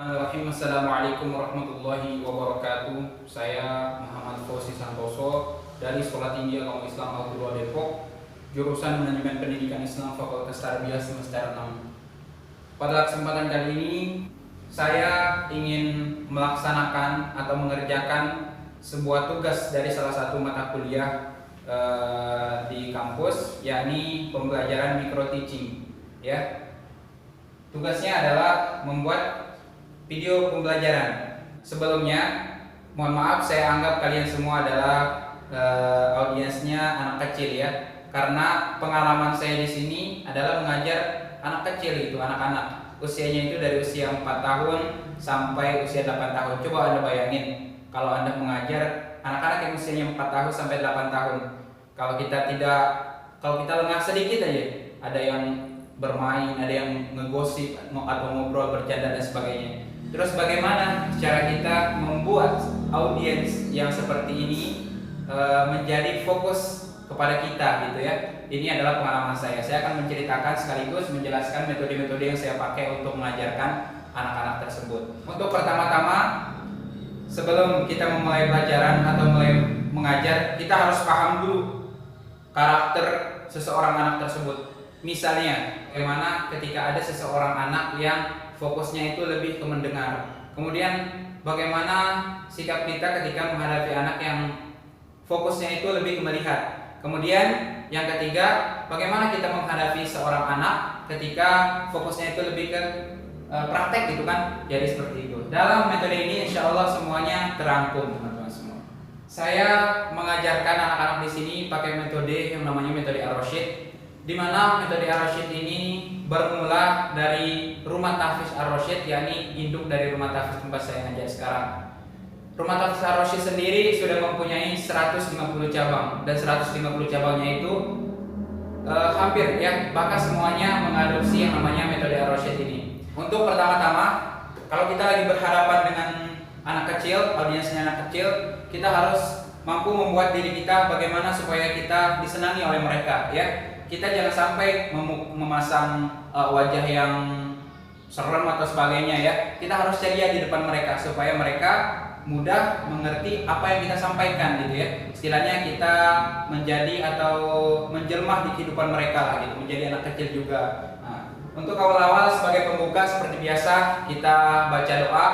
Assalamualaikum warahmatullahi wabarakatuh. Saya Muhammad Fauzi Santoso dari Sekolah Tinggi Agama Islam Al-Qur'an Depok, jurusan Manajemen Pendidikan Islam Fakultas Tarbiyah semester 6. Pada kesempatan kali ini saya ingin melaksanakan atau mengerjakan sebuah tugas dari salah satu mata kuliah di kampus, yakni pembelajaran micro teaching. Ya, tugasnya adalah membuat video pembelajaran. Sebelumnya, mohon maaf saya anggap kalian semua adalah audiensnya anak kecil ya, karena pengalaman saya di sini adalah mengajar anak kecil, itu anak-anak. Usianya itu dari usia 4 tahun sampai usia 8 tahun. Coba Anda bayangin kalau Anda mengajar anak-anak yang usianya 4 tahun sampai 8 tahun. Kalau kita lengah sedikit aja, ada yang bermain, ada yang ngegosip atau ngobrol, bercanda dan sebagainya. Terus bagaimana cara kita membuat audiens yang seperti ini menjadi fokus kepada kita gitu ya. Ini adalah pengalaman saya. Saya akan menceritakan sekaligus menjelaskan metode-metode yang saya pakai untuk mengajarkan anak-anak tersebut. Untuk pertama-tama, sebelum kita memulai pelajaran atau mulai mengajar, kita harus paham dulu karakter seseorang anak tersebut. Misalnya, bagaimana ketika ada seseorang anak yang fokusnya itu lebih ke mendengar. Kemudian bagaimana sikap kita ketika menghadapi anak yang fokusnya itu lebih ke melihat. Kemudian yang ketiga, bagaimana kita menghadapi seorang anak ketika fokusnya itu lebih ke praktek gitu kan. Jadi seperti itu. Dalam metode ini insya Allah semuanya terangkum teman-teman semua. Saya mengajarkan anak-anak di sini pakai metode yang namanya metode Ar-Rasyid, di mana metode Ar-Rasyid ini bermula dari Rumah Tahfiz Ar-Rasyid, yakni induk dari Rumah Tahfiz tempat saya ngajar sekarang. Rumah Tahfiz Ar-Rasyid sendiri sudah mempunyai 150 cabang, dan 150 cabangnya itu hampir ya, bahkan semuanya mengadopsi yang namanya metode Ar-Rasyid ini. Untuk pertama-tama, kalau kita lagi berhadapan dengan anak kecil, audiensnya anak kecil, kita harus mampu membuat diri kita bagaimana supaya kita disenangi oleh mereka ya. Kita jangan sampai memasang wajah yang serem atau sebagainya ya. Kita harus ceria di depan mereka supaya mereka mudah mengerti apa yang kita sampaikan gitu ya. Istilahnya kita menjadi atau menjelma di kehidupan mereka lah gitu, menjadi anak kecil juga. Nah, untuk awal-awal sebagai pembuka seperti biasa kita baca doa,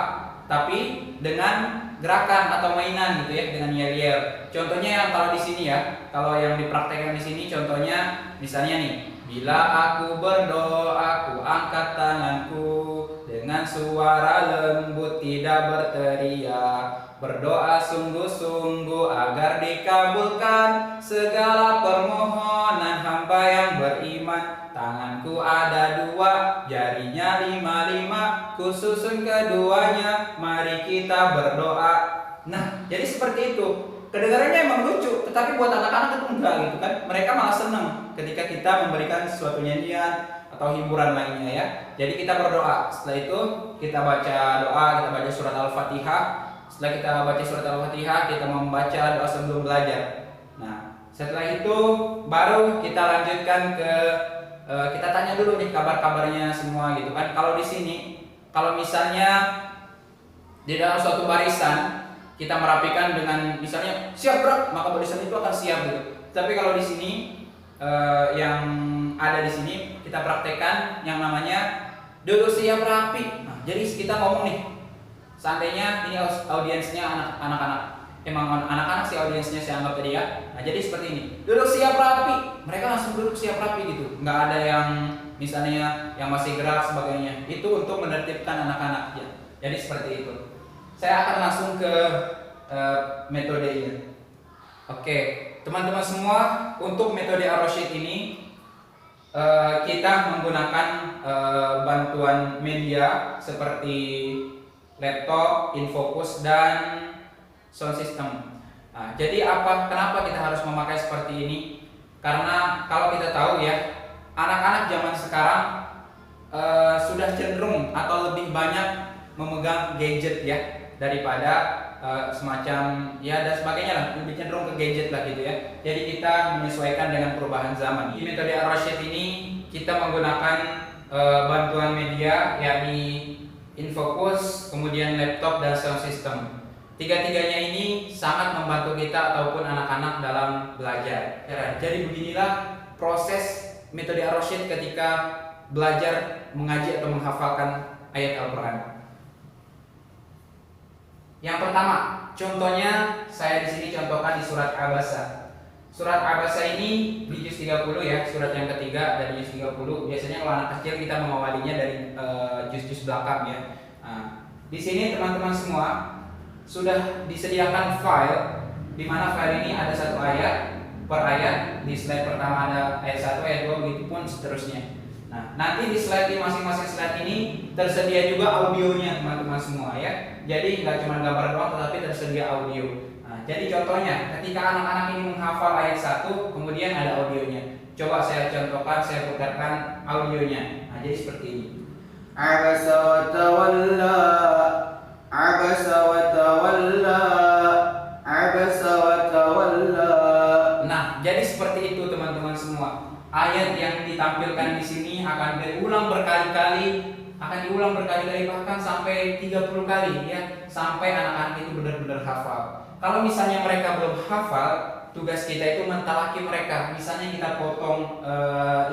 tapi dengan gerakan atau mainan gitu ya, dengan yel-yel. Contohnya yang kalau di sini ya, kalau yang dipraktekkan di sini contohnya misalnya nih, bila aku berdoa, aku angkat tanganku dengan suara lembut tidak berteriak, berdoa sungguh-sungguh agar dikabulkan segala permohonan hamba yang beriman. Tanganku ada 2, jarinya 5, ku susun keduanya, mari kita berdoa. Nah, jadi seperti itu. Kedengarannya emang lucu, tetapi buat anak-anak itu enggak gitu kan. Mereka malah senang ketika kita memberikan suatu nyanyian atau hiburan lainnya ya. Jadi kita berdoa. Setelah itu kita baca doa, kita baca surat Al-Fatihah. Setelah kita baca surat Al-Fatihah, kita membaca doa sebelum belajar. Nah, setelah itu baru kita lanjutkan ke kita tanya dulu nih kabar-kabarnya semua gitu kan. Kalau di sini, kalau misalnya di dalam suatu barisan kita merapikan dengan misalnya siap gerak, maka barisan itu akan siap gitu. Tapi kalau di sini yang ada di sini kita praktekkan yang namanya duduk siap rapi. Nah, jadi kita ngomong nih, seandainya ini audiensnya anak-anak, emang anak-anak sih audiensnya saya anggap tadi ya. Nah, jadi seperti ini, duduk siap rapi, mereka langsung duduk siap rapi gitu. Nggak ada yang misalnya yang masih gerak sebagainya. Itu untuk menertibkan anak-anak ya. Jadi seperti itu. Saya akan langsung ke metode ini. Oke, teman-teman semua, untuk metode Ar-Rasyid ini kita menggunakan bantuan media seperti laptop, infocus, dan sound system. Nah, jadi kenapa kita harus memakai seperti ini? Karena kalau kita tahu ya, anak-anak zaman sekarang sudah cenderung atau lebih banyak memegang gadget ya, daripada semacam ya dan sebagainya lah, lebih cenderung ke gadget lah gitu ya. Jadi kita menyesuaikan dengan perubahan zaman. Di metode Ar-Rasyid ini kita menggunakan bantuan media, yakni Infocus, kemudian laptop dan sound system. Tiga-tiganya ini sangat membantu kita ataupun anak-anak dalam belajar. Jadi beginilah proses metode Ar-Rasyid ketika belajar mengaji atau menghafalkan ayat Al-Quran. Yang pertama, contohnya saya di sini contohkan di surat Abasa. Surat Abasa ini di juz 30 ya, surat yang ketiga dari juz 30. Biasanya kalau anak kecil kita mengawalinya dari juz-juz belakang ya. Nah, di sini teman-teman semua sudah disediakan file di mana file ini ada satu ayat per ayat. Di slide pertama ada ayat 1, ayat 2, begitu pun seterusnya. Nah, nanti di slide di masing-masing slide ini tersedia juga audionya teman-teman semua ya. Jadi nggak cuma gambar doang tetapi tersedia audio. Nah, jadi contohnya ketika anak-anak ini menghafal ayat 1 kemudian ada audionya. Coba saya contohkan, saya putarkan audionya. Nah, jadi seperti ini. Abasa wa tawalla, abasa wa tawalla, abasa wa tawalla. Nah, jadi seperti itu teman-teman semua. Ayat yang ditampilkan di sini akan diulang berkali-kali, bahkan sampai 30 kali ya, sampai anak-anak itu benar-benar hafal. Kalau misalnya mereka belum hafal, tugas kita itu mentalaki mereka. Misalnya kita potong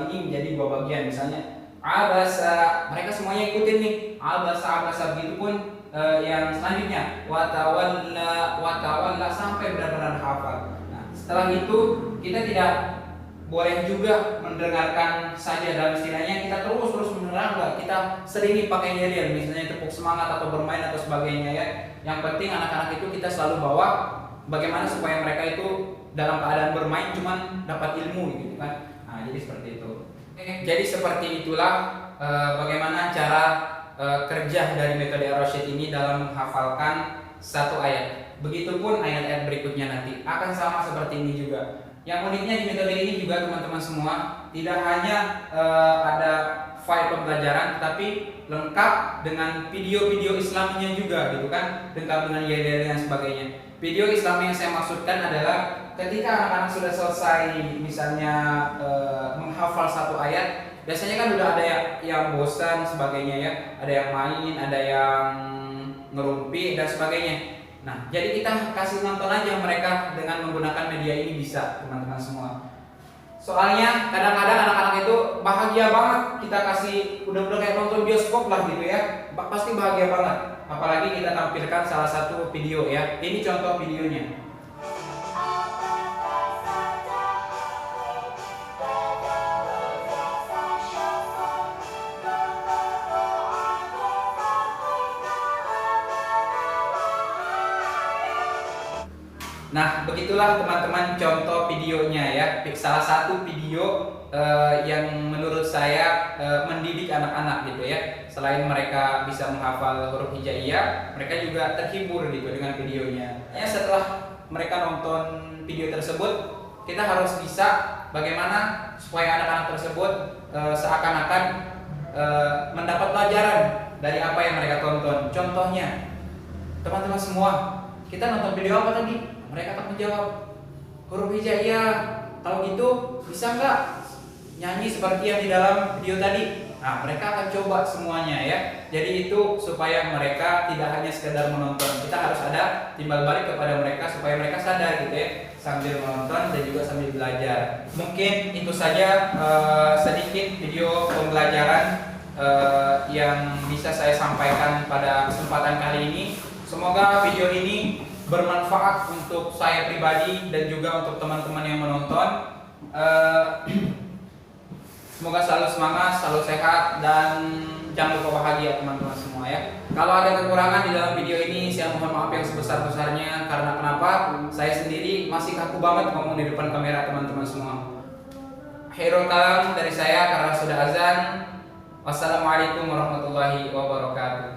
ini menjadi 2 bagian, misalnya abasa, mereka semuanya ikutin nih, abasa, begitu pun yang selanjutnya watawalla sampai benar-benar hafal. Nah, setelah itu kita tidak boleh juga mendengarkan saja, dalam istilahnya kita terus mendengar, enggak, kita seringi pakai yel, misalnya tepuk semangat atau bermain atau sebagainya ya. Yang penting anak-anak itu kita selalu bawa bagaimana supaya mereka itu dalam keadaan bermain cuman dapat ilmu gitu kan. Nah, jadi seperti itu. Jadi seperti itulah bagaimana cara kerja dari metode Ar-Rasyid ini dalam menghafalkan satu ayat. Begitupun ayat-ayat berikutnya nanti akan sama seperti ini juga. Yang uniknya di metode ini juga teman-teman semua, tidak hanya ada file pembelajaran, tapi lengkap dengan video-video Islaminya juga gitu kan, lengkap dengan yel-yel dan sebagainya. Video Islami yang saya maksudkan adalah ketika anak-anak sudah selesai misalnya menghafal satu ayat, biasanya kan udah ada yang bosan sebagainya ya, ada yang main, ada yang ngerumpi dan sebagainya. Nah, jadi kita kasih nonton aja mereka dengan menggunakan media ini bisa teman-teman semua. Soalnya kadang-kadang anak-anak itu bahagia banget kita kasih udah kayak nonton bioskop lah gitu ya, pasti bahagia banget. Apalagi kita tampilkan salah satu video ya. Ini contoh videonya. Nah, begitulah teman-teman contoh videonya ya. Salah satu video yang menurut saya mendidik anak-anak gitu ya. Selain mereka bisa menghafal huruf hijaiyah, mereka juga terhibur gitu dengan videonya. Ya, setelah mereka nonton video tersebut, kita harus bisa bagaimana supaya anak-anak tersebut seakan-akan mendapat pelajaran dari apa yang mereka tonton. Contohnya, teman-teman semua, kita nonton video apa tadi? Mereka akan menjawab huruf hijaiyah. Kalau gitu bisa nggak nyanyi seperti yang di dalam video tadi? Nah, mereka akan coba semuanya ya. Jadi itu supaya mereka tidak hanya sekedar menonton. Kita harus ada timbal balik kepada mereka supaya mereka sadar gitu ya, sambil menonton dan juga sambil belajar. Mungkin itu saja sedikit video pembelajaran yang bisa saya sampaikan pada kesempatan kali ini. Semoga video ini bermanfaat untuk saya pribadi dan juga untuk teman-teman yang menonton. Semoga selalu semangat, selalu sehat, dan jangan lupa bahagia teman-teman semua ya. Kalau ada kekurangan di dalam video ini, saya mohon maaf yang sebesar-besarnya. Karena kenapa? Saya sendiri masih kaku banget ngomong di depan kamera teman-teman semua. Khairul kalam dari saya karena sudah azan. Wassalamualaikum warahmatullahi wabarakatuh.